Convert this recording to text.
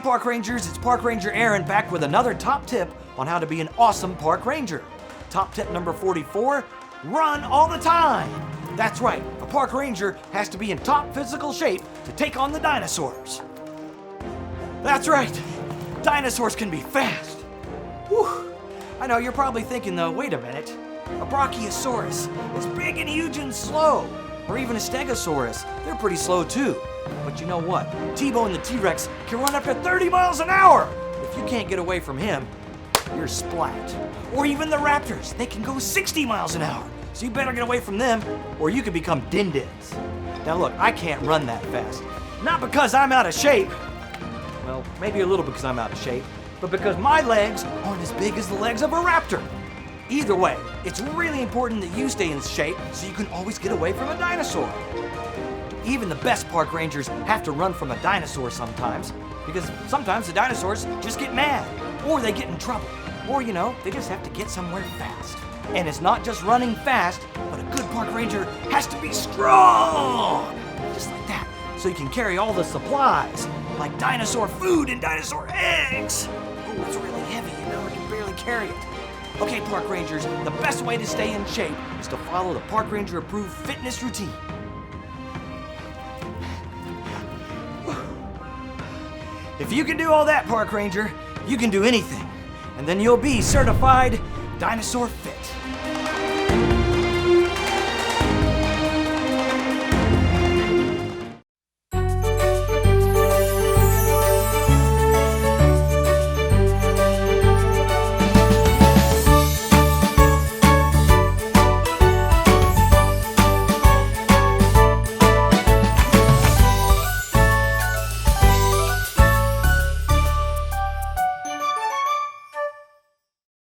Park Rangers, it's Park Ranger Aaron back with another top tip on how to be an awesome park ranger. Top tip number 44, run all the time. That's right, a park ranger has to be in top physical shape to take on the dinosaurs. That's right, dinosaurs can be fast. Whew. I know you're probably thinking though, wait a minute, a Brachiosaurus is big and huge and slow, or even a Stegosaurus, they're pretty slow too. But you know what? T-Bone the T-Rex can run up to 30 miles an hour. If you can't get away from him, you're splat. Or even the Raptors, they can go 60 miles an hour. So you better get away from them, or you could become din-dins. Now look, I can't run that fast. Not because I'm out of shape. Well, maybe a little because I'm out of shape, but because my legs aren't as big as the legs of a raptor. Either way, it's really important that you stay in shape so you can always get away from a dinosaur. Even the best park rangers have to run from a dinosaur sometimes, because sometimes the dinosaurs just get mad, or they get in trouble, or they just have to get somewhere fast. And it's not just running fast, but a good park ranger has to be strong, just like that, so you can carry all the supplies, like dinosaur food and dinosaur eggs. Oh, it's really heavy, I can barely carry it. Okay, park rangers, the best way to stay in shape is to follow the park ranger approved fitness routine. If you can do all that, park ranger, you can do anything, and then you'll be certified dinosaur fit.